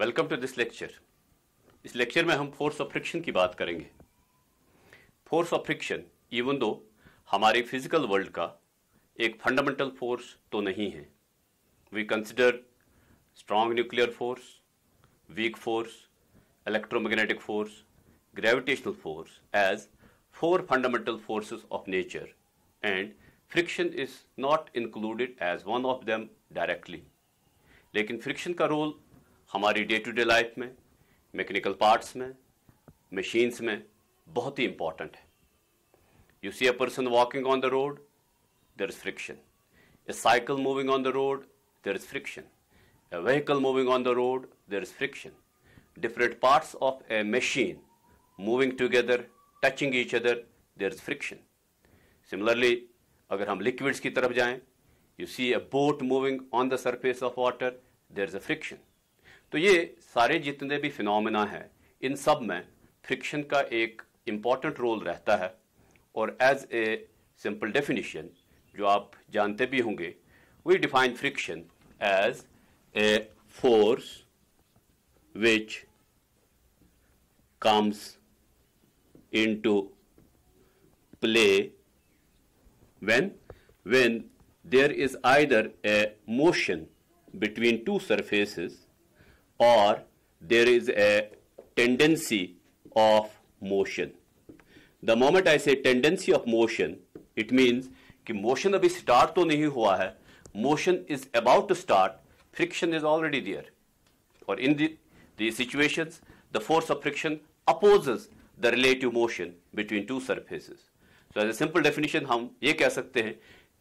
Welcome to this lecture. इस लेक्चर में हम फोर्स ऑफ फ्रिक्शन की बात करेंगे। Force of friction even though हमारे फिजिकल वर्ल्ड का एक फंडामेंटल फोर्स तो नहीं है। We consider strong nuclear force, weak force, electromagnetic force, gravitational force as four fundamental forces of nature, and friction is not included as one of them directly. लेकिन friction का role हमारी day to day life में, mechanical parts में, machines में बहुत ही important है। You see a person walking on the road, there is friction. A cycle moving on the road, there is friction. A vehicle moving on the road, there is friction. Different parts of a machine moving together, touching each other, there is friction. Similarly, अगर हम liquids की तरफ जाएं, you see a boat moving on the surface of water, there is a friction. तो ये सारे जितने भी फिनोमेना हैं, इन सब में फ्रिक्शन का एक इम्पॉर्टेंट रोल रहता है। और एज ए सिंपल डेफिनेशन जो आप जानते भी होंगे, we define friction as a force which comes into play when there is either a motion between two surfaces or there is a tendency of motion. The moment I say tendency of motion, it means कि motion अभी start तो नहीं हुआ है, motion is about to start, friction is already there. Or in the situations, the force of friction opposes the relative motion between two surfaces. So as a simple definition हम ये कह सकते हैं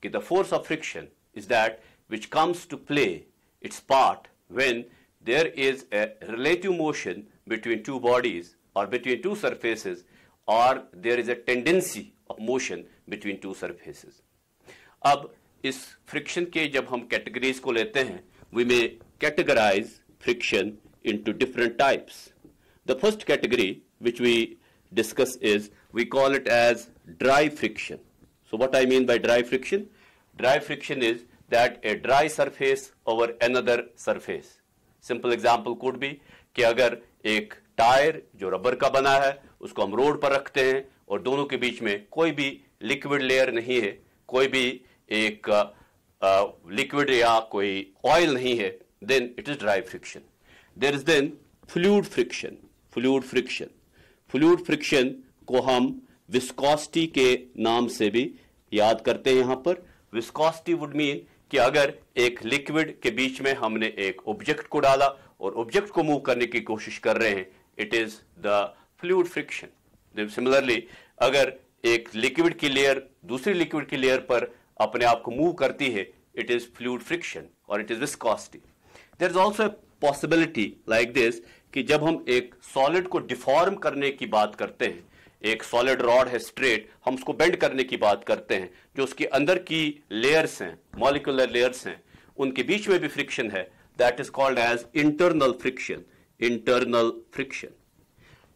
कि the force of friction is that which comes to play its part when there is a relative motion between two bodies or between two surfaces or there is a tendency of motion between two surfaces. अब इस friction के जब हम categories को लेते हैं, we may categorize friction into different types. The first category which we discuss is, we call it as dry friction. So what I mean by dry friction? Dry friction is that a dry surface over another surface. Simple example could be कि अगर एक tyre जो rubber का बना है उसको हम road पर रखते हैं और दोनों के बीच में कोई भी लिक्विड लेयर नहीं है, कोई भी एक लिक्विड या कोई ऑयल नहीं है, then it is dry friction. There is then fluid friction. Fluid friction. Fluid friction को हम विस्कोसिटी के नाम से भी याद करते हैं। यहाँ पर विस्कोसिटी वुड मीन कि अगर एक लिक्विड के बीच में हमने एक ऑब्जेक्ट को डाला और ऑब्जेक्ट को मूव करने की कोशिश कर रहे हैं, it is the fluid friction. Similarly अगर एक लिक्विड की लेयर दूसरी लिक्विड की लेयर पर अपने आप को मूव करती है, इट इज फ्लूइड फ्रिक्शन और it is viscosity. There is also a possibility like this कि जब हम एक सॉलिड को डिफॉर्म करने की बात करते हैं, एक सॉलिड रॉड है स्ट्रेट, हम उसको बेंड करने की बात करते हैं, जो उसके अंदर की लेयर्स हैं, मॉलिक्यूलर लेयर्स हैं, उनके बीच में भी फ्रिक्शन है, that is called as internal friction. Internal friction.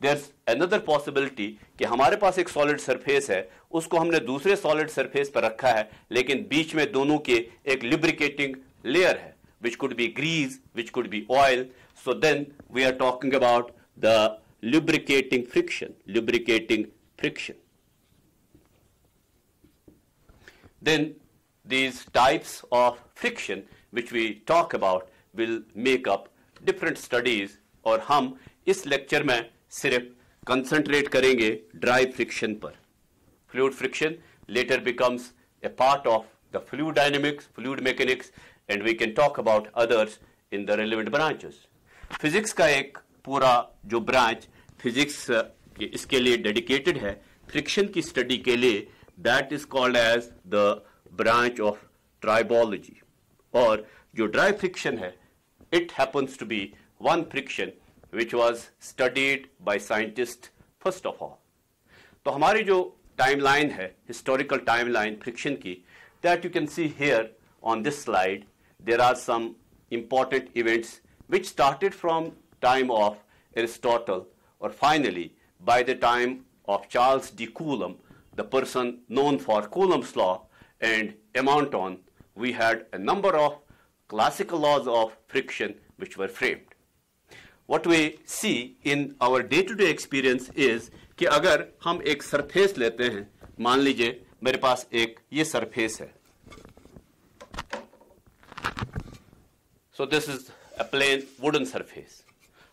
There is another possibility कि हमारे पास एक सॉलिड सरफेस है, उसको हमने दूसरे सॉलिड सरफेस पर रखा है, लेकिन बीच में दोनों के एक लिब्रिकेटिंग लेयर है, which could be grease, which could be oil. So then we are talking about the lubricating friction. Lubricating friction. Then these types of friction which we talk about will make up different studies, और हम इस लेक्चर में सिर्फ concentrate करेंगे dry friction पर। Fluid friction later becomes a part of the fluid dynamics, fluid mechanics, and we can talk about others in the relevant branches. Physics का एक पूरा जो ब्रांच फिजिक्स इसके लिए डेडिकेटेड है फ्रिक्शन की स्टडी के लिए, that is called as the branch of tribology. और जो ड्राई फ्रिक्शन है, it happens to be one friction which was studied by scientist first of all. तो हमारी जो टाइमलाइन है, हिस्टोरिकल टाइमलाइन फ्रिक्शन की, that you can see here on this slide. There are some important events which started from time of Aristotle, or finally by the time of Charles de Coulomb, the person known for Coulomb's law, and amount on, we had a number of classical laws of friction which were framed. what we see in our day-to-day experience is कि अगर हम एक surface लेते हैं, मान लीजिए मेरे पास एक ये सरफेस है. So this is a plain wooden surface.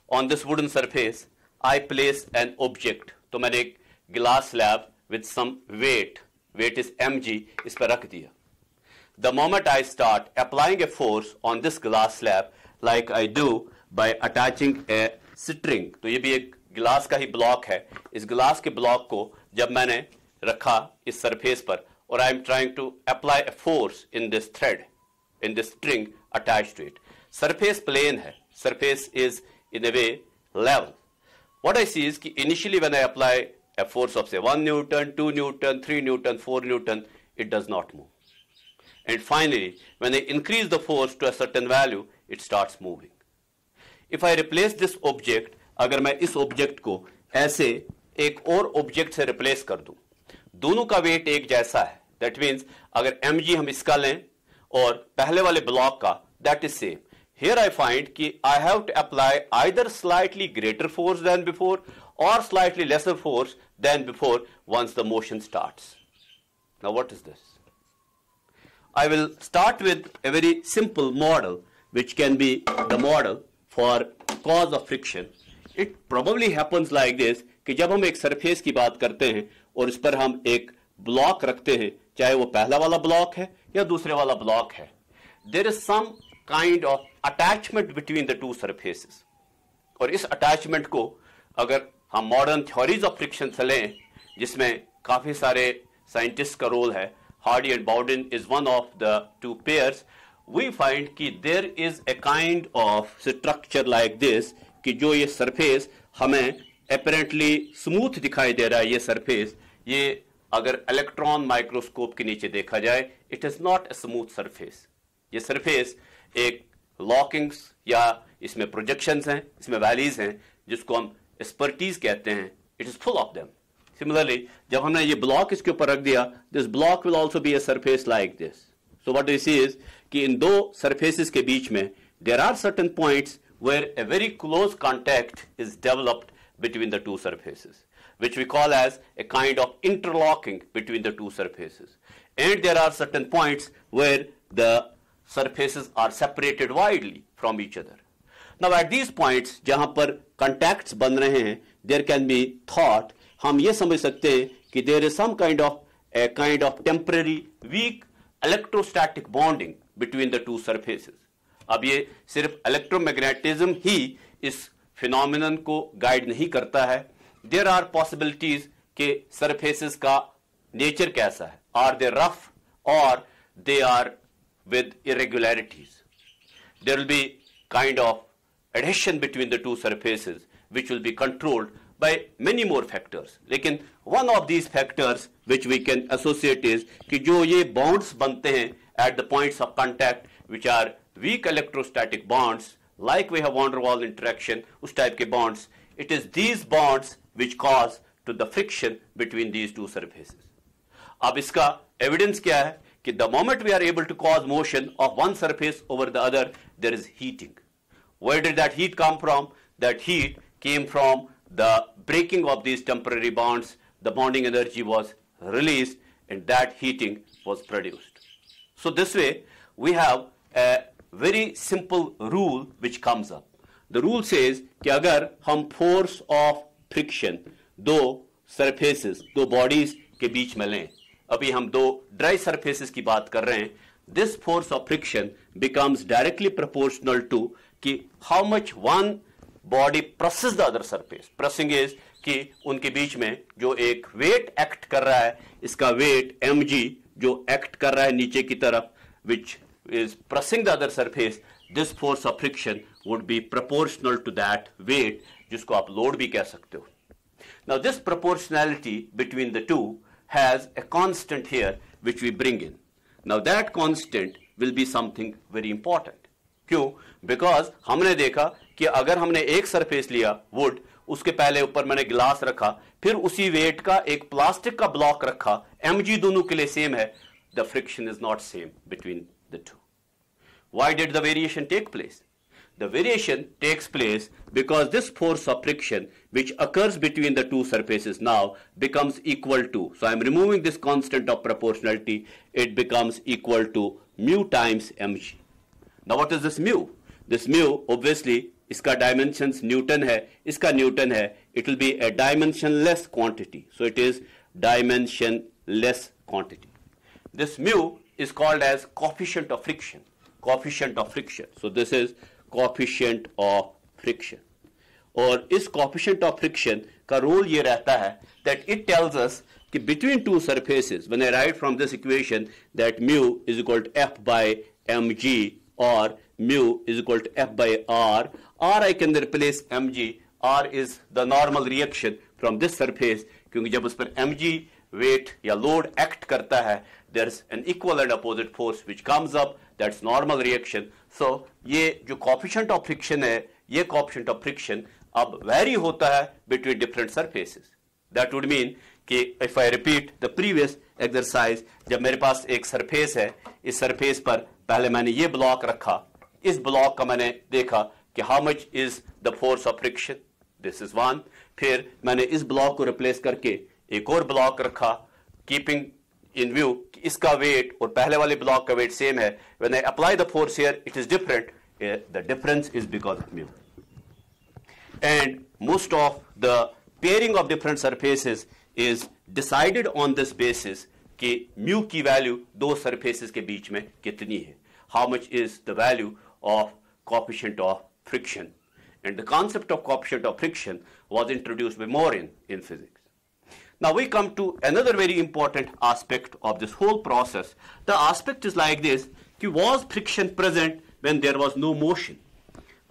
On this wooden surface, I place an object. तो मैंने एक glass slab with some weight is mg, इस पर रख दिया. The moment I start applying a force on this glass slab, like I do by attaching a string, तो ये भी एक गिलास का ही ब्लॉक है. इस गिलास के ब्लॉक को जब मैंने रखा इस सरफेस पर और I am trying to apply a force in this thread, in this string attached to it. Surface plane है, surface is in a way level. What I see is कि initially when I apply a force of say 1 Newton, 2 Newton, 3 Newton, 4 Newton, it does not move. And finally, when I increase the force to a certain value, it starts moving. If I replace this object, अगर मैं इस object को ऐसे एक और object से replace कर दूं, दोनों का weight एक जैसा है. That means अगर mg हम इसका लें और पहले वाले block का, that is same. Here I find कि I have to apply either slightly greater force than before or slightly lesser force than before once the motion starts. Now what is this? I will start with a very simple model which can be the model for cause of friction. It probably happens like this कि जब हम एक surface की बात करते हैं और इस पर हम एक ब्लॉक रखते हैं, चाहे वो पहला वाला ब्लॉक है या दूसरे वाला ब्लॉक है, there is some kind of attachment between the two surfaces. और इस attachment को अगर हम मॉडर्न थ्योरीज ऑफ फ्रिक्शन से लें, जिसमें काफी सारे साइंटिस्ट का रोल है, Hardy and Bowden is one of the two pairs, we find कि there is a kind of structure like this कि जो ये सरफेस हमें अपेरेंटली स्मूथ दिखाई दे रहा है. ये सरफेस, ये अगर इलेक्ट्रॉन माइक्रोस्कोप के नीचे देखा जाए, it is not a smooth surface. ये सरफेस एक लॉकिंग्स या इसमें प्रोजेक्शंस हैं, इसमें वैलीज हैं, जिसको हम स्पर्टीज कहते हैं. It is full of them. Similarly जब हमने ये ब्लॉक इसके ऊपर रख दिया, this block will also be a surface like this. So what we see is कि इन दो सरफेसेस के बीच में there are certain points where a very close contact is developed between the two surfaces, which we call as a kind of interlocking between the two surfaces. And there are certain points where the surfaces are separated widely from each other. Now at these points जहां पर contacts बन रहे हैं, there can be thought, हम ये समझ सकते हैं कि there is some kind of temporary weak electrostatic bonding between the two surfaces. अब ये सिर्फ electromagnetism ही इस फिनोमिनन को गाइड नहीं करता है. देयर आर पॉसिबिलिटीज के सरफेसेस का नेचर कैसा है. Are they rough or they are with irregularities. There will be kind of adhesion between the two surfaces which will be controlled by many more factors. लेकिन one of these factors which we can associate is कि जो ये bonds बनते हैं at the points of contact which are weak electrostatic bonds, like we have van der Waals interaction, उस type के bonds, it is these bonds which cause to the friction between these two surfaces. अब इसका evidence क्या है कि the moment we are able to cause motion of one surface over the other, there is heating. Where did that heat come from? That heat came from the breaking of these temporary bonds. The bonding energy was released and that heating was produced. So this way we have a very simple rule which comes up. The rule says कि अगर हम force of friction दो surfaces, दो bodies के बीच में लें, अभी हम दो dry surfaces की बात कर रहे हैं, this force of friction becomes directly proportional to कि how much one body presses the other surface. Pressing is कि उनके बीच में जो एक weight act कर रहा है, इसका weight mg जो act कर रहा है नीचे की तरफ, which is pressing the other surface, this force of friction would be proportional to that weight, जिसको आप load भी कह सकते हो. Now this proportionality between the two has a constant here which we bring in. Now that constant will be something very important. क्यों? Because हमने देखा कि अगर हमने एक surface लिया wood, उसके पहले ऊपर मैंने ग्लास रखा, फिर उसी weight का एक प्लास्टिक का ब्लॉक रखा, mg दोनों के लिए सेम है, the friction is not same between the two. Why did the variation take place? the variation takes place because this force of friction which occurs between the two surfaces now becomes equal to, so I am removing this constant of proportionality, it becomes equal to mu times mg. Now what is this mu? This mu obviously इसका dimensions Newton है, इसका Newton है, it will be a dimensionless quantity, so it is dimensionless quantity. This mu is called as coefficient of friction, coefficient of friction. So this is coefficient of friction. और इस coefficient of friction का role ये रहता है that it tells us कि between two surfaces, when I write from this equation that mu is equal to F by mg or mu is equal to F by r I can replace mg, r is the normal reaction from this surface क्योंकि जब उस पर mg weight या load act करता है, there's an equal and opposite force which comes up, that's normal reaction. So ये जो coefficient of friction है, ये coefficient of friction अब vary होता है between different surfaces. That would mean कि if I repeat the previous exercise, जब मेरे पास एक surface है, इस surface पर पहले मैंने ये block रखा, इस block का मैंने देखा कि how much is the force of friction, this is one. फिर मैंने इस block को replace करके एक और block रखा, keeping in view कि इसका weight और पहले वाले block का weight same है. When I apply the force here, it is different. The difference is because of mu. And most of the pairing of different surfaces is decided on this basis कि mu की value दो surfaces के बीच में कितनी है. How much is the value of coefficient of friction? And the concept of coefficient of friction was introduced by Morin in physics. Now we come to another very important aspect of this whole process. The aspect is like this, was friction present when there was no motion?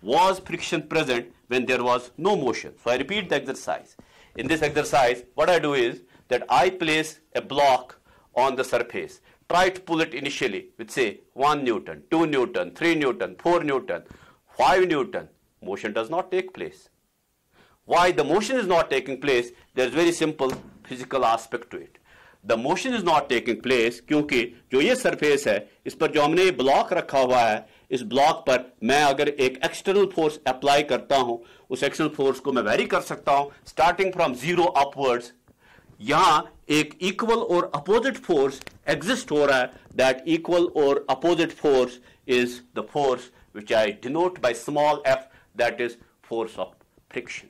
Was friction present when there was no motion? So I repeat the exercise. In this exercise, what I do is that I place a block on the surface, try to pull it initially with say 1 Newton, 2 Newton, 3 Newton, 4 Newton, 5 Newton. Motion does not take place. Why the motion is not taking place? There is very simple physical aspect to it. The motion is not taking place क्योंकि जो ये surface है, इस पर जो हमने block रखा हुआ है, इस block पर मैं अगर एक external force apply करता हूँ, उस external force को मैं vary कर सकता हूँ, starting from 0 upwards. यहाँ एक equal और opposite force exist हो रहा है. That equal or opposite force is the force which I denote by small f, that is force of friction.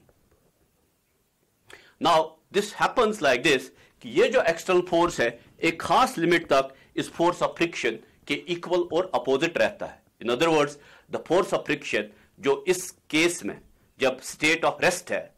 Now this happens like this कि ये जो external force है एक खास लिमिट तक इस force of friction के equal और opposite रहता है. In other words, the force of friction जो इस केस में जब state of rest है,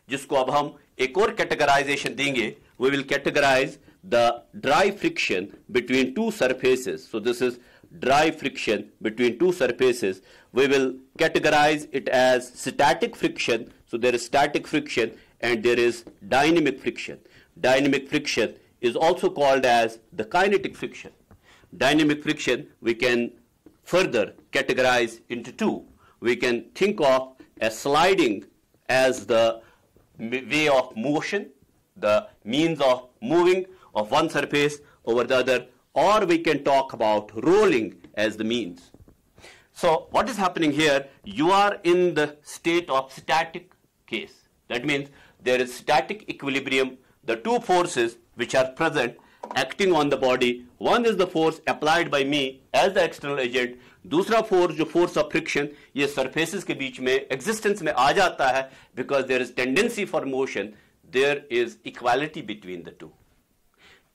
जिसको अब हम एक और categorization देंगे, we will categorize the dry friction between two surfaces. So this is dry friction between two surfaces. We will categorize it as static friction. So there is static friction and there is dynamic friction. Dynamic friction is also called as the kinetic friction. Dynamic friction we can further categorize into two. We can think of a sliding as the way of motion, the means of moving of one surface over the other, or we can talk about rolling as the means. So what is happening here? You are in the state of static case. That means there is static equilibrium. The two forces which are present acting on the body, one is the force applied by me as the external agent, दूसरा force जो force of friction ये surfaces के बीच में existence में आ जाता है because there is tendency for motion, there is equality between the two.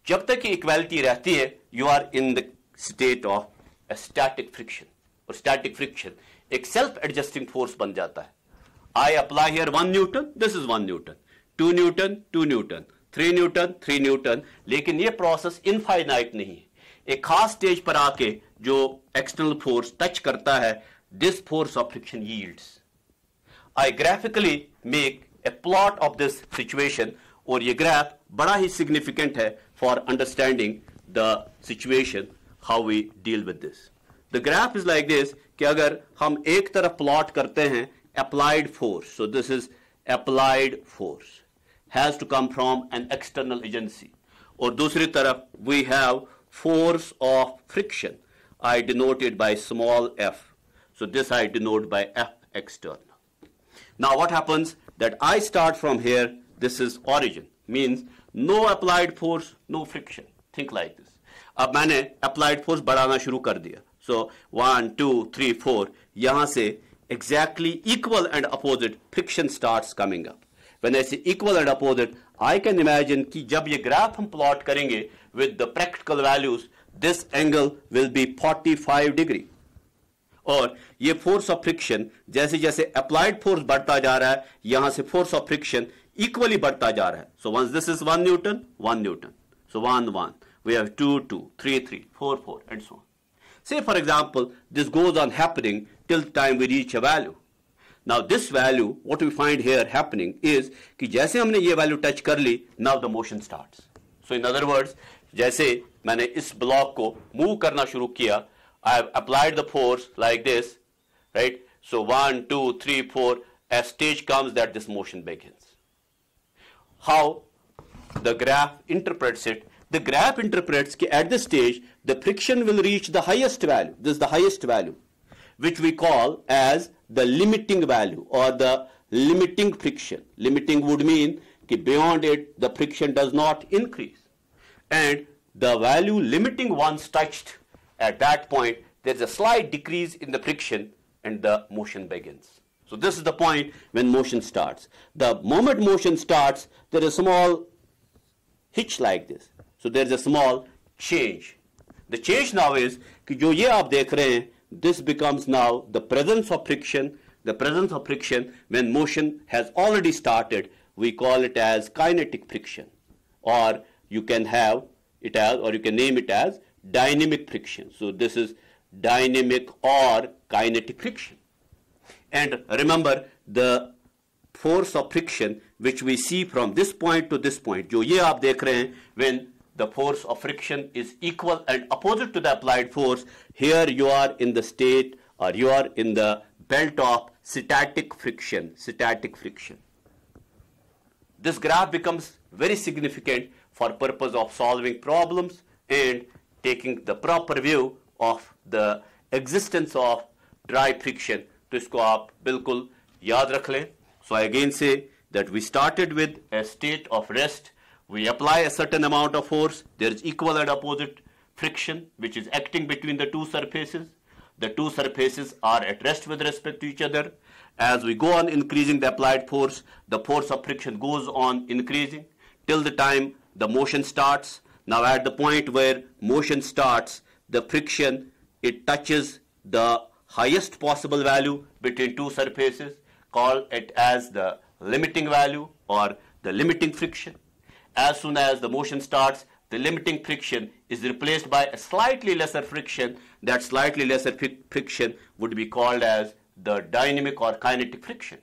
जब तक ये equality रहती है, you are in the state of a static friction. और static friction एक self-adjusting force बन जाता है. I apply here 1 Newton, this is 1 Newton, 2 Newton, 2 Newton, 3 Newton, 3 Newton, लेकिन ये process infinite नहीं है. एक खास स्टेज पर आके जो external force touch करता है, this force of friction yields. I graphically make a plot of this situation और ये graph बड़ा ही significant है for understanding the situation, how we deal with this. The graph is like this कि अगर हम एक तरफ plot करते हैं applied force, so this is applied force has to come from an external agency, और दूसरी तरफ we have force of friction. I denote it by small f. So this I denote by f external. Now what happens that I start from here, this is origin, means no applied force, no friction. Think like this. अब मैंने applied force बढ़ाना शुरू कर दिया. So 1, 2, 3, 4, यहाँ से exactly equal and opposite friction starts coming up. When I say equal and opposite, I can imagine कि जब ये graph हम plot करेंगे with the practical values, this angle will be 45 degree. और ये फोर्स ऑफ फ्रिक्शन जैसे जैसे applied force बढ़ता जा रहा है, यहां से फोर्स ऑफ फ्रिक्शन इक्वली बढ़ता जा रहा है. So once this is 1 newton, so 1 1, we have 2 2, 3 3, 4 4, and so on. Say for example this goes on happening till the time we reach a value. Now this value, what we find here happening is कि जैसे हमने ये value touch कर ली, now the motion starts. So in other words, जैसे मैंने इस block को move करना शुरू किया, I have applied the force like this, right? So 1 2 3 4, a stage comes that this motion begins. How the graph interprets it? The graph interprets that at this stage the friction will reach the highest value. This is the highest value, which we call as the limiting value or the limiting friction. Limiting would mean that beyond it the friction does not increase, and the value limiting once touched, at that point there is a slight decrease in the friction and the motion begins. So this is the point when motion starts. The moment motion starts, there is a small hitch like this. So there is a small change. The change now is कि जो ये आप देख रहे हैं, this becomes now the presence of friction. The presence of friction when motion has already started, we call it as kinetic friction, or you can have it as, or you can name it as dynamic friction. So this is dynamic or kinetic friction. And remember the force of friction which we see from this point to this point, जो ये आप देख रहे हैं, when the force of friction is equal and opposite to the applied force, here you are in the state, or you are in the belt of static friction. Static friction. This graph becomes very significant for purpose of solving problems and taking the proper view of the existence of dry friction. तो इसको आप बिल्कुल याद रख लें. So I again say that we started with a state of rest. We apply a certain amount of force. There is equal and opposite friction which is acting between the two surfaces. The two surfaces are at rest with respect to each other. As we go on increasing the applied force, the force of friction goes on increasing till the time the motion starts. Now at the point where motion starts, the friction, it touches the highest possible value between two surfaces, call it as the limiting value or the limiting friction. As soon as the motion starts, the limiting friction is replaced by a slightly lesser friction. That slightly lesser friction would be called as the dynamic or kinetic friction.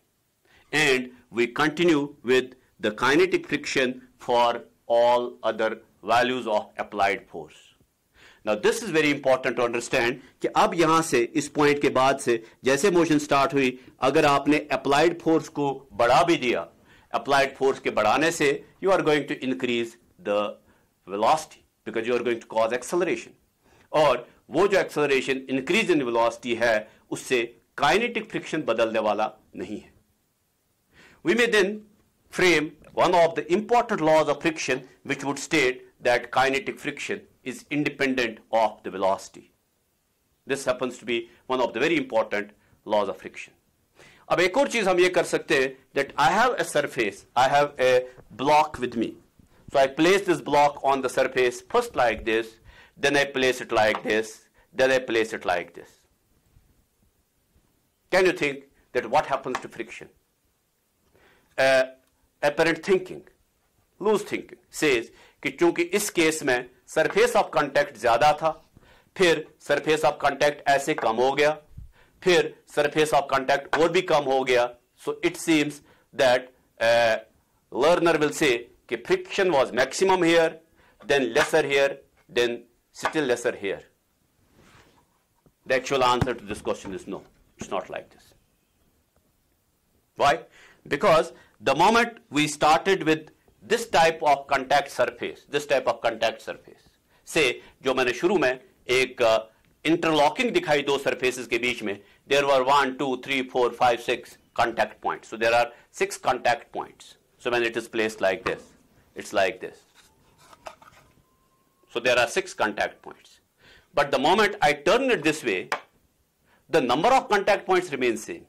And we continue with the kinetic friction for all other values of applied force. Now this is very important to understand कि अब यहाँ से इस point के बाद से जैसे motion start हुई, अगर आपने अप्लाइड फोर्स को बढ़ा भी दिया, अप्लाइड फोर्स के बढ़ाने से you are going to increase the velocity because you are going to cause acceleration. और वो जो acceleration increase in velocity है, उससे kinetic friction बदलने वाला नहीं है. We may then frame one of the important laws of friction which would state that kinetic friction is independent of the velocity. This happens to be one of the very important laws of friction. अब एक और चीज हम ये कर सकते हैं that I have a surface, I have a block with me. So I place this block on the surface first like this, then I place it like this, then I place it like this. Can you think that what happens to friction? Apparent thinking, loose thinking says कि चूंकि इस case में surface of contact ज्यादा था, फिर surface of contact ऐसे कम हो गया, फिर सरफेस ऑफ कांटेक्ट और भी कम हो गया, so it seems that learner will say कि friction was maximum here, then lesser here, then still lesser here. The actual answer to this question is no, it's not like this. Why? Because the moment we started with this type of contact surface, से जो मैंने शुरू में एक interlocking दिखाई दो surfaces के बीच में, there were 1, 2, 3, 4, 5, 6 contact points. So there are 6 contact points. So when it is placed like this, it's like this. So there are 6 contact points. But the moment I turn it this way, the number of contact points remains same.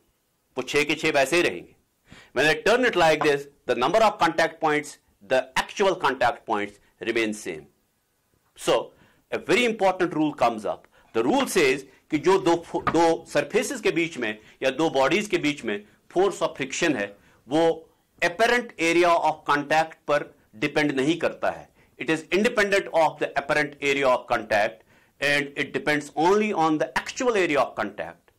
वो 6 के 6 वैसे ही रहेंगे. When I turn it like this, the number of contact points, the actual contact points remain same. So a very important rule comes up. The rule says कि जो दो surfaces के बीच में या दो bodies के बीच में force of friction है, वो apparent area of contact पर depend नहीं करता है. It is independent of the apparent area of contact and it depends only on the actual area of contact.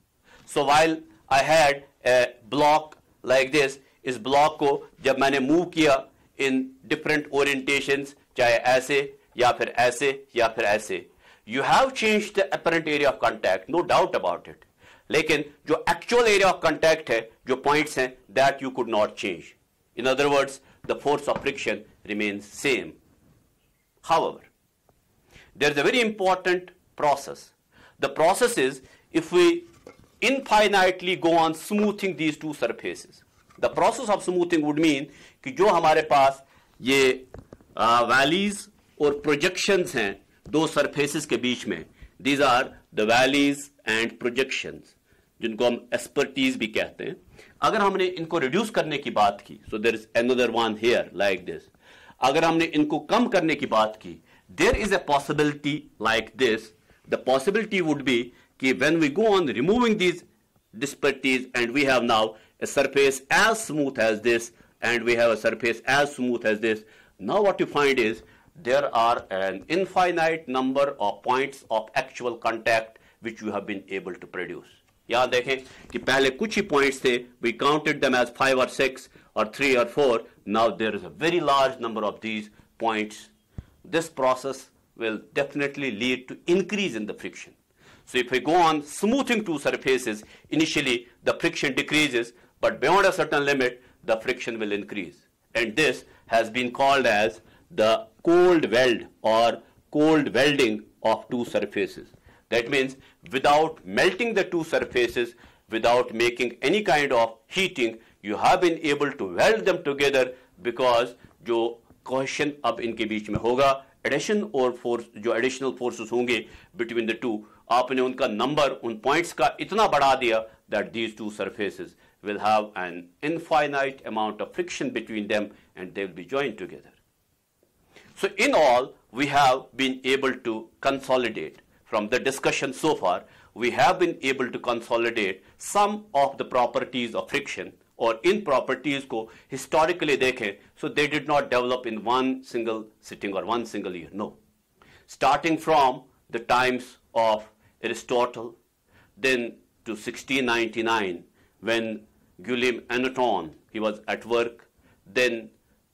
So while I had a block like this, इस block को जब मैंने move किया in different orientations, चाहे ऐसे या फिर ऐसे या फिर ऐसे, you have changed the apparent area of contact, no doubt about it. लेकिन जो actual area of contact है, जो points हैं, that you could not change. In other words, the force of friction remains same. However, there is a very important process. The process is if we infinitely go on smoothing these two surfaces. The process of smoothing would mean कि जो हमारे पास ये valleys और projections हैं दो surfaces के बीच में, these are the valleys and projections, जिनको हम expertise भी कहते हैं. अगर हमने इनको reduce करने की बात की, so there is another one here like this. अगर हमने इनको कम करने की बात की, there is a possibility like this. The possibility would be कि when we go on removing these disparities and we have now a surface as smooth as this and we have a surface as smooth as this, now what you find is there are an infinite number of points of actual contact which you have been able to produce. यहाँ देखें कि पहले कुछ ही points थे, we counted them as 5 or 6 or 3 or 4. Now there is a very large number of these points. This process will definitely lead to increase in the friction. So if we go on smoothing two surfaces, initially the friction decreases, but beyond a certain limit, the friction will increase. And this has been called as the cold weld or cold welding of two surfaces. That means without melting the two surfaces, without making any kind of heating, you have been able to weld them together because जो cohesion अब इनके बीच में होगा, addition और force जो additional forces होंगे between the two, आपने उनका number उन points का इतना बढ़ा दिया that these two surfaces will have an infinite amount of friction between them and they will be joined together. So in all, we have been able to consolidate from the discussion so far, we have been able to consolidate some of the properties of friction or in properties को historically देखें, so they did not develop in one single sitting or one single year. No. Starting from the times of Aristotle, then to 1699 when Guillaume Anneton, he was at work, then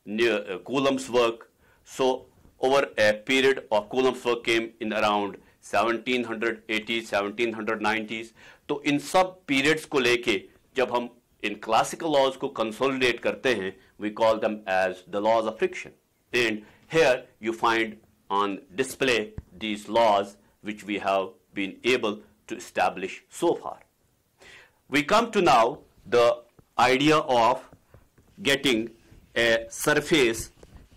Coulomb's work. So over a period of Coulomb's work came in around 1780s, 1790s. तो इन सब periods को लेके जब हम in classical laws को consolidate करते हैं, we call them as the laws of friction. And here you find on display these laws which we have been able to establish so far. We come to now the idea of getting a surface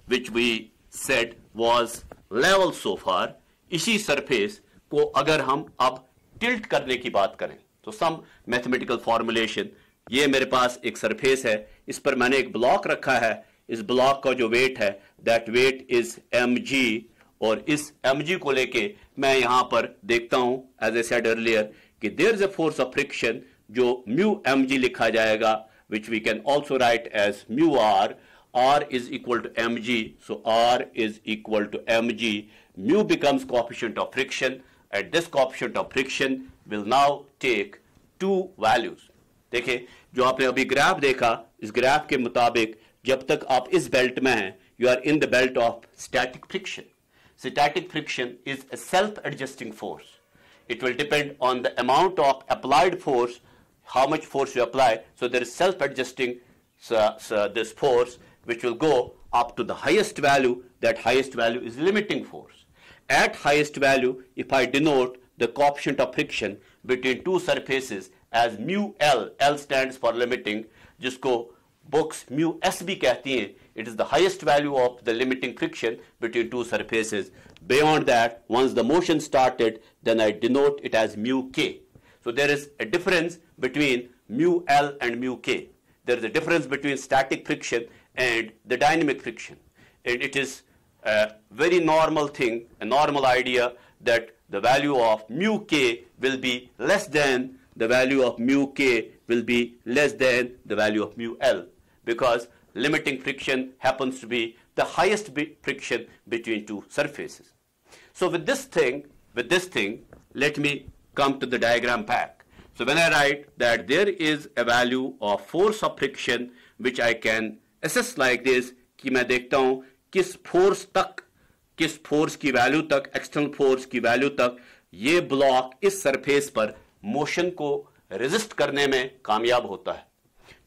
which we said was level so far. इसी surface को अगर हम अब tilt करने की बात करें, तो some mathematical formulation, ये मेरे पास एक surface है, इस पर मैंने एक block रखा है, इस block का जो weight है, that weight is mg, और इस mg को लेके मैं यहाँ पर देखता हूँ, as I said earlier, कि there is a force of friction जो mu mg लिखा जाएगा, which we can also write as mu r. R is equal to mg, so R is equal to mg. Mu becomes coefficient of friction, and this coefficient of friction will now take two values. देखिए, जो आपने अभी graph देखा, इस graph के मुताबिक जब तक आप इस बेल्ट में हैं, you are in the belt of static friction. Static friction is a self-adjusting force. It will depend on the amount of applied force, how much force you apply. So there is self-adjusting this force which will go up to the highest value. That highest value is limiting force. At highest value, if I denote the coefficient of friction between two surfaces as mu L. L stands for limiting, जिसको books mu S भी कहती हैं. It is the highest value of the limiting friction between two surfaces. Beyond that, once the motion started, then I denote it as mu K. So there is a difference between mu L and mu K. There is a difference between static friction and the dynamic friction. And it is a very normal thing, a normal idea that the value of mu K will be less than the value of mu K will be less than the value of mu L, because limiting friction happens to be the highest friction between two surfaces. So with this thing, let me come to the diagram pack. So when I write that there is a value of force of friction which I can assess like this, कि मैं देखता हूँ किस force की value तक, external force की value तक ये ब्लॉक इस सरफेस पर मोशन को रेजिस्ट करने में कामयाब होता है.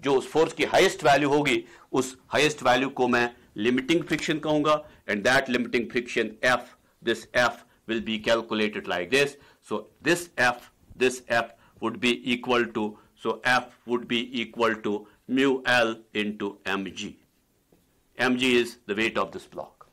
जो उस फोर्स की हाईएस्ट वैल्यू होगी, उस हाईएस्ट वैल्यू को मैं लिमिटिंग फ्रिक्शन कहूंगा, and that limiting friction F, this F will be calculated like this. So this F would be equal to, so F would be equal to mu L into mg. mg is the weight of this block.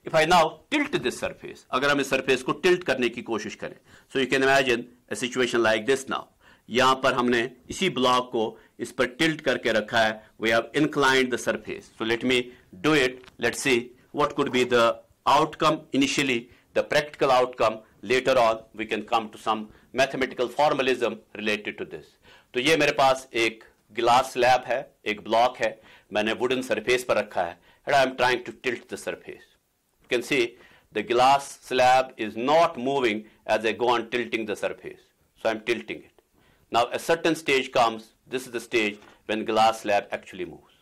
If I now tilt this surface, अगर हम इस surface को tilt करने की कोशिश करें, so you can imagine a situation like this now. यहाँ पर हमने इसी ब्लॉक को इस पर tilt करके रखा है. We have inclined the surface. So let me do it. Let's see what could be the outcome initially, the practical outcome. Later on we can come to some mathematical formalism related to this. तो ये मेरे पास एक glass slab है, एक block है, मैंने wooden surface पर रखा है, and I am trying to tilt the surface. You can see the glass slab is not moving as I go on tilting the surface. So I am tilting it. Now a certain stage comes, this is the stage when glass slab actually moves.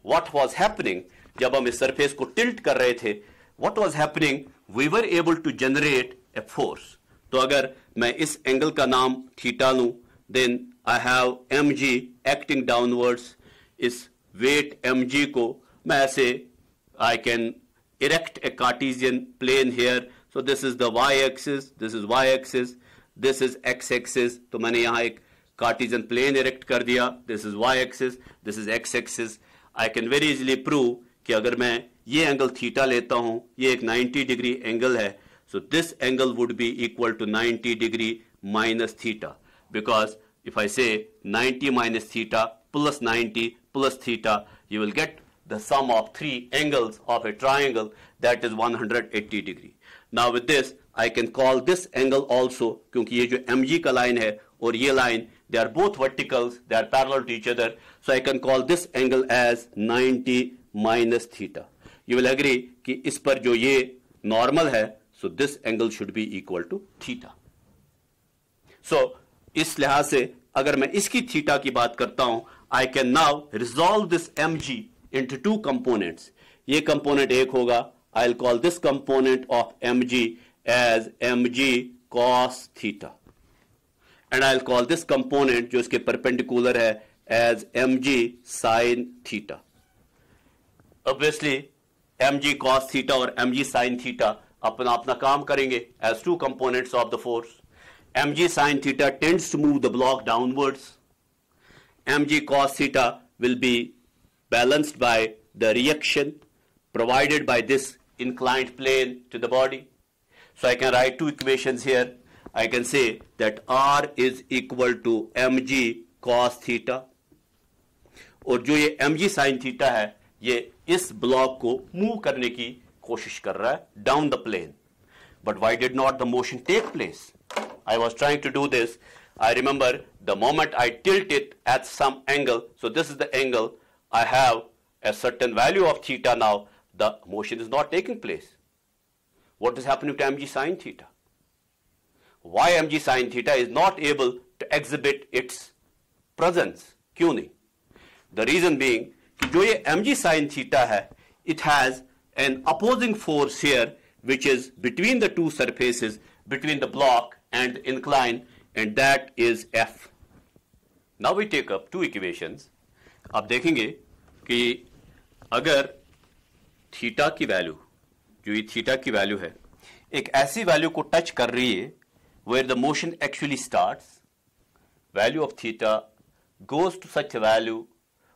What was happening जब हम इस surface को tilt कर रहे थे, what was happening, we were able to generate a force. तो अगर मैं इस एंगल का नाम थीटा लूं, then I have mg acting downwards. इस weight mg को मैं ऐसे I can erect a Cartesian plane here. So this is the y-axis, this is y-axis, this is x-axis. तो मैंने यहाँ एक Cartesian plane erect कर दिया. This is y-axis, this is x-axis. I can very easily prove कि अगर मैं ये एंगल थीटा लेता हूँ, ये एक 90 डिग्री एंगल है. So this angle would be equal to 90 degree minus theta, because if I say 90 minus theta plus 90 plus theta, you will get the sum of three angles of a triangle, that is 180 degree. Now with this I can call this angle also, क्योंकि ये जो mg का line है और ये line, they are both verticals, they are parallel to each other, so I can call this angle as 90 minus theta. You will agree कि इस पर जो ये normal है, so this angle should be equal to theta. So इस लिहाज से अगर मैं इसकी थीटा की बात करता हूं, I can now resolve this mg into two components. ये component एक होगा, I'll call this component of mg as mg cos theta, and I'll call this component जो इसके perpendicular है as mg sin theta. Obviously mg cos theta और mg sin theta अपना काम करेंगे as two components of the force. mg sin theta tends to move the block downwards. mg cos theta will be balanced by the reaction provided by this inclined plane to the body. So I can write two equations here. I can say that R is equal to mg cos theta, और जो ये mg sin theta है, ये इस block को move करने की कोशिश कर रहा है down the plane. But why did not the motion take place? I was trying to do this. I remember the moment I tilt it at some angle, so this is the angle, I have a certain value of theta now, the motion is not taking place. What is happening to mg sin theta? Why mg sin theta is not able to exhibit its presence? क्यों नहीं? The reason being कि जो ये mg sin theta है, it has an opposing force here which is between the two surfaces, between the block and the incline, and that is F. Now we take up two equations. आप देखेंगे कि अगर theta की value, जो ये theta की value है, एक ऐसी वैल्यू को टच कर रही है where the motion actually starts, value of theta goes to such a value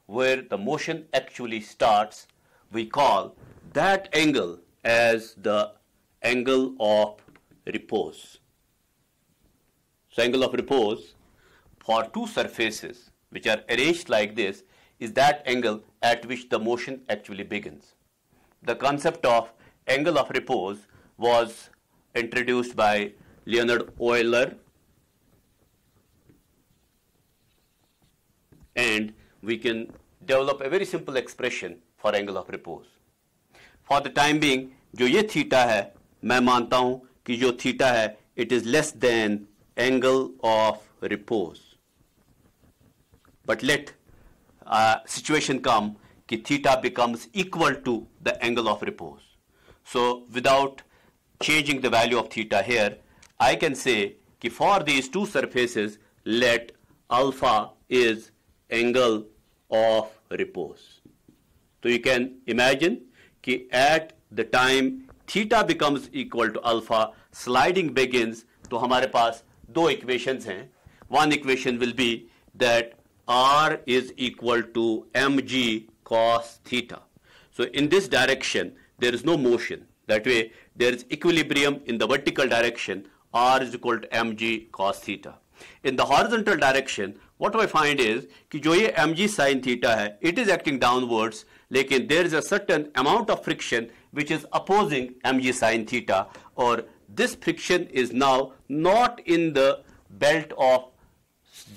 where the motion actually starts, we call that angle as the angle of repose. So angle of repose for two surfaces which are arranged like this is that angle at which the motion actually begins. The concept of angle of repose was introduced by Leonhard Euler, and we can develop a very simple expression for angle of repose. For the time being, जो ये theta है, मैं मानता हूं कि जो theta है, it is less than angle of repose. But let situation come कि theta becomes equal to the angle of repose. So without changing the value of theta here, I can say कि for these two surfaces, let alpha is angle of repose. So you can imagine कि at the time theta becomes equal to alpha, sliding begins, तो हमारे पास दो equations हैं. One equation will be that R is equal to mg cos theta. So in this direction, there is no motion. That way, there is equilibrium in the vertical direction. R is equal to mg cos theta. In the horizontal direction, what I find is कि जो ये mg sin theta है, it is acting downwards, लेकिन there is a certain amount of friction which is opposing mg sin theta, or this friction is now not in the belt of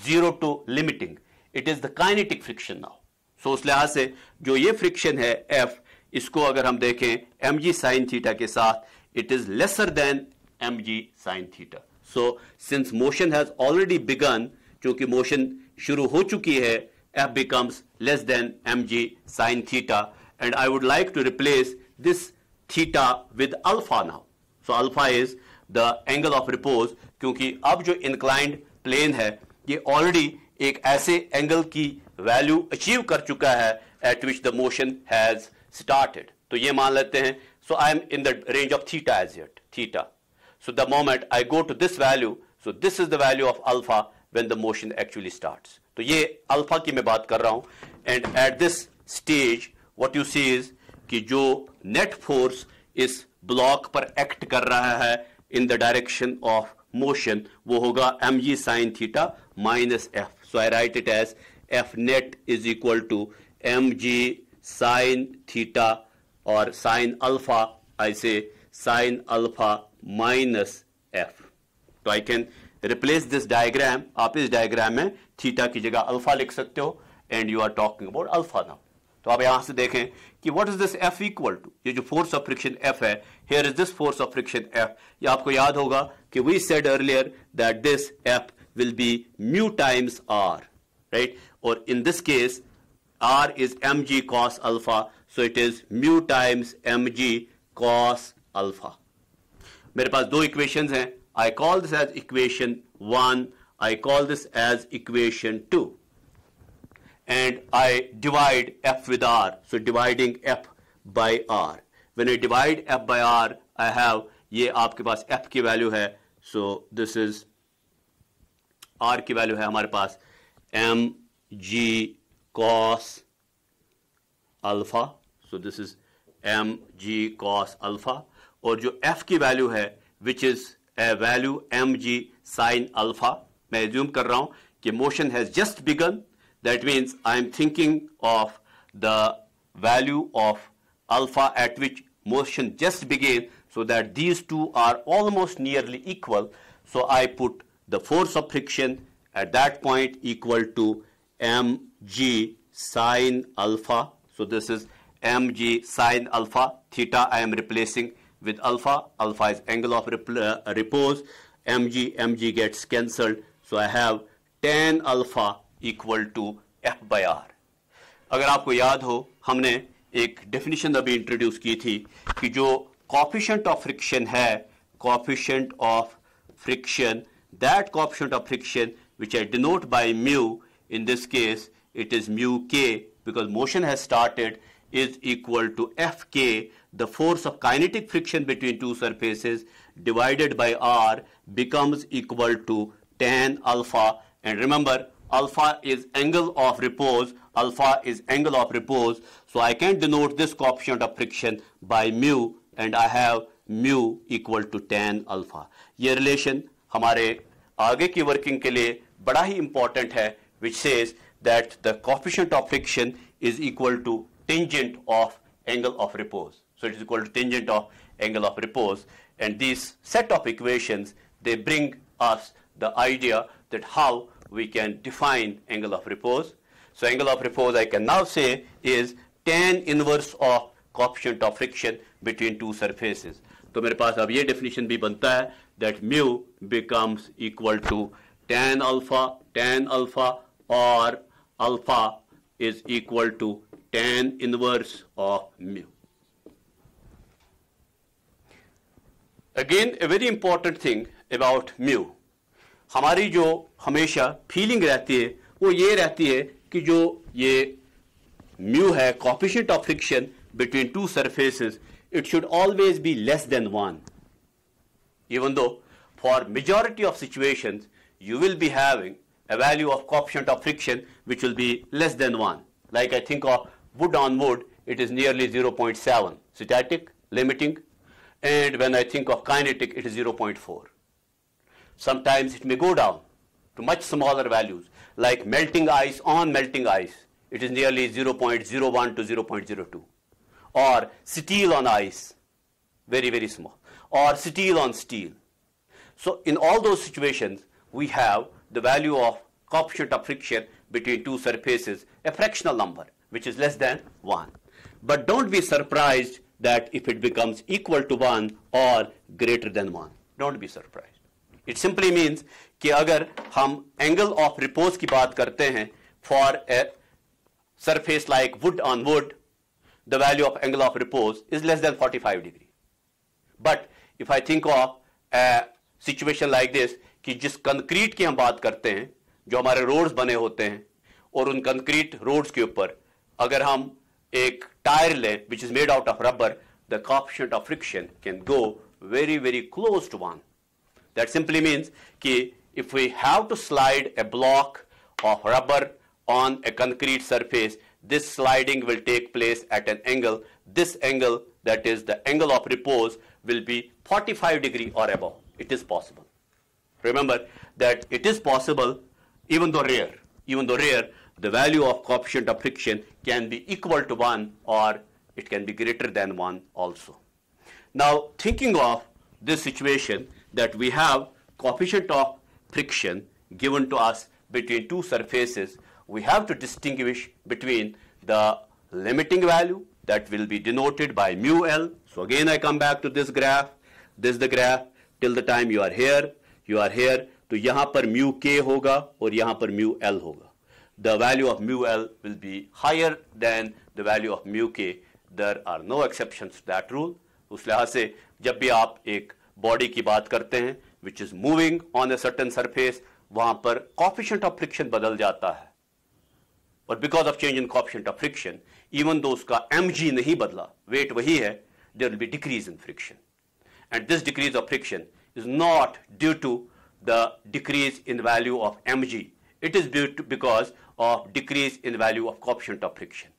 0 to limiting. It is the kinetic friction now. So उस लिहाज से जो ये friction है F, इसको अगर हम देखें mg sin theta के साथ, it is lesser than mg sin theta. So since motion has already begun, क्योंकि motion शुरू हो चुकी है, F becomes less than mg sin theta, and I would like to replace this theta with alpha now. So alpha is the angle of repose, क्योंकि अब जो inclined plane है, ये already एक ऐसे एंगल की वैल्यू अचीव कर चुका है at which the motion has started. तो ये मान लेते हैं, so I am in the range of theta as yet, theta. So the moment I go to this value, so this is the value of alpha when the motion actually starts. तो ये alpha की मैं बात कर रहा हूं, and at this stage what you see is कि जो net force इस ब्लॉक पर एक्ट कर रहा है in the direction of motion, वो होगा mg sin theta minus f. So I write it as f net is equal to mg sin theta, or sin alpha, I say sin alpha minus f. So I can replace this diagram. आप इस diagram में theta की जगह alpha लिख सकते हो, and you are talking about alpha now. तो आप यहाँ से देखें कि what is this F equal to? ये जो force of friction F है, here is this force of friction F. ये आपको याद होगा कि we said earlier that this F will be mu times R, right? Or in this case, R is mg cos alpha, so it is mu times mg cos alpha. मेरे पास दो equations हैं. I call this as equation 1. I call this as equation 2. And I divide f with r, so dividing f by r. When I divide f by r, I have, ये आपके पास f की value है, so this is r की value है हमारे पास mg cos alpha, so this is mg cos alpha, और जो f की वैल्यू है which is a value mg sin alpha, मैं assume कर रहा हूं कि motion has just begun. That means I am thinking of the value of alpha at which motion just began, so that these two are almost nearly equal. So I put the force of friction at that point equal to mg sin alpha. So this is mg sin alpha. Theta I am replacing with alpha. Alpha is angle of repose. mg gets cancelled. So I have tan alpha equal to f by r. अगर आपको याद हो, हमने एक definition अभी introduce की थी कि जो कोएफिशिएंट ऑफ फ्रिक्शन है, coefficient of friction, that coefficient of friction which I denote by mu, in this case it is mu k because motion has started, is equal to fk, the force of kinetic friction between two surfaces, divided by r, becomes equal to tan alpha, And remember, alpha is angle of repose. Alpha is angle of repose. So I can denote this coefficient of friction by mu, and I have mu equal to tan alpha. ये relation हमारे आगे की working के लिए बड़ा ही important है, which says that the coefficient of friction is equal to tangent of angle of repose. So it is equal to tangent of angle of repose. And these set of equations, they bring us the idea that how we can define angle of repose. So angle of repose I can now say is tan inverse of coefficient of friction between two surfaces. तो मेरे पास अब ये definition भी बनता है that mu becomes equal to tan alpha or alpha is equal to tan inverse of mu. Again, a very important thing about mu. हमारी जो हमेशा फीलिंग रहती है वो ये रहती है कि जो ये mu है coefficient of friction between two surfaces, it should always be less than 1. Even though for majority of situations you will be having a value of coefficient of friction which will be less than 1. Like I think of wood on wood, it is nearly 0.7 static, limiting, and when I think of kinetic, it is 0.4. Sometimes it may go down to much smaller values, like melting ice on melting ice, it is nearly 0.01 to 0.02. Or steel on ice, very, very small. Or steel on steel. So in all those situations, we have the value of coefficient of friction between two surfaces, a fractional number, which is less than 1. But don't be surprised that if it becomes equal to 1 or greater than 1. Don't be surprised. It simply means कि अगर हम angle of repose की बात करते हैं for a surface like wood on wood, the value of angle of repose is less than 45 degree. But if I think of a situation like this कि जिस concrete की हम बात करते हैं, जो हमारे रोड्स बने होते हैं, और उन कंक्रीट रोड्स के ऊपर अगर हम एक टायर लें which is made out of rubber, the coefficient of friction can go very, very close to 1. That simply means कि if we have to slide a block of rubber on a concrete surface, this sliding will take place at an angle. This angle, that is the angle of repose, will be 45 degree or above. It is possible. Remember that it is possible, even though rare. Even though rare, the value of coefficient of friction can be equal to 1 or it can be greater than 1 also. Now, thinking of this situation that we have coefficient of friction given to us between two surfaces, we have to distinguish between the limiting value that will be denoted by mu L. So again I come back to this graph. This is the graph till the time you are here. तो यहाँ पर mu K होगा और यहाँ पर mu L होगा. The value of mu L will be higher than the value of mu K. There are no exceptions to that rule. उस लिहाज से जब भी आप एक बॉडी की बात करते हैं which is moving on a certain surface, वहां पर coefficient of friction बदल जाता है. But because of change in coefficient of friction, even though उसका mg नहीं बदला, weight वही है, there will be decrease in friction. And this decrease of friction is not due to the decrease in value of mg. It is due to because of decrease in value of coefficient of friction.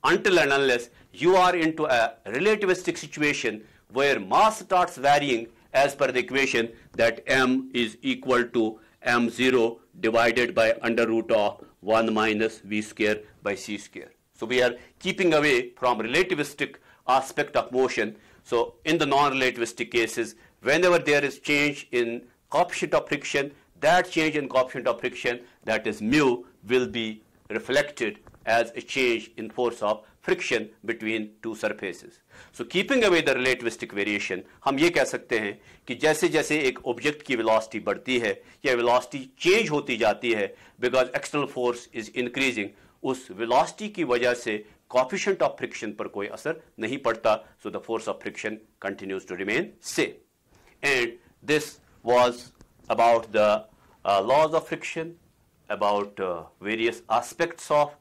Until and unless you are into a relativistic situation where mass starts varying as per the equation that m is equal to m0 divided by under root of 1 minus v square by c square. So we are keeping away from relativistic aspect of motion. So in the non-relativistic cases, whenever there is change in coefficient of friction, that change in coefficient of friction, that is mu, will be reflected as a change in force of friction between two surfaces. So keeping away the relativistic variation, हम ये कह सकते हैं कि जैसे जैसे एक object की वेलोसिटी बढ़ती है या वेलोसिटी चेंज होती जाती है because external force is increasing, उस वेलोसिटी की वजह से coefficient of friction पर कोई असर नहीं पड़ता, so the force of friction continues to remain same. And this was about the laws of friction, about various aspects of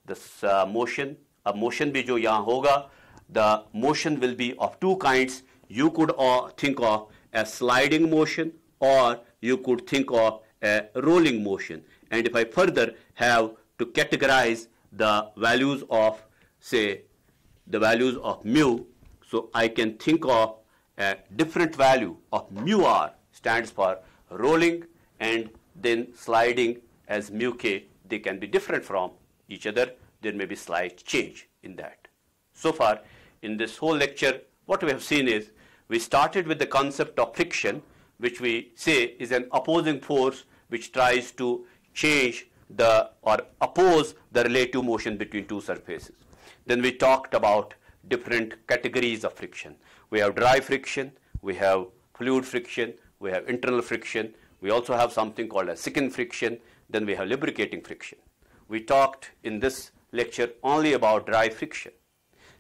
this motion. अब motion भी जो यहाँ होगा, the motion will be of two kinds. You could think of a sliding motion or you could think of a rolling motion. And if I further have to categorize the values of, say, the values of mu, so I can think of a different value of mu r stands for rolling, and then sliding as mu k. They can be different from each other. There may be slight change in that. So far in this whole lecture, what we have seen is we started with the concept of friction, which we say is an opposing force which tries to change the or oppose the relative motion between two surfaces. Then we talked about different categories of friction. We have dry friction, we have fluid friction, we have internal friction, we also have something called a second friction, then we have lubricating friction. We talked in this lecture only about dry friction,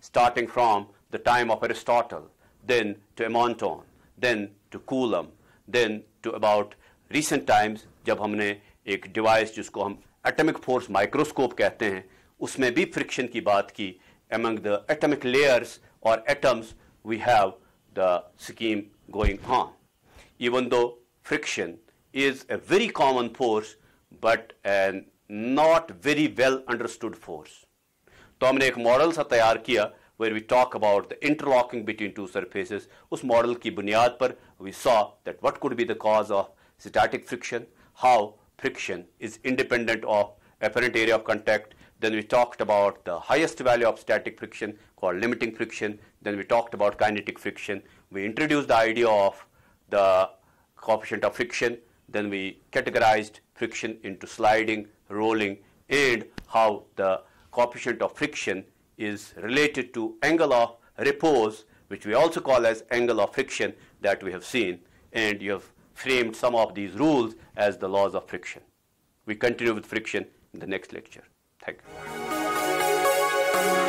starting from the time of Aristotle, then to Emonton, then to Coulomb, then to about recent times जब हमने एक device जिसको हम atomic force microscope कहते हैं उसमें भी friction की बात की. Among the atomic layers or atoms we have the scheme going on. Even though friction is a very common force but a not very well understood force. तो हमने एक मॉडल सा तैयार किया where we talk about the interlocking between two surfaces. उस model की बुनियाद पर we saw that what could be the cause of static friction, how friction is independent of apparent area of contact. Then we talked about the highest value of static friction called limiting friction. Then we talked about kinetic friction. We introduced the idea of the coefficient of friction. Then we categorized friction into sliding, rolling, and how the coefficient of friction is related to angle of repose, which we also call as angle of friction that we have seen. And you have framed some of these rules as the laws of friction. We continue with friction in the next lecture. Thank you.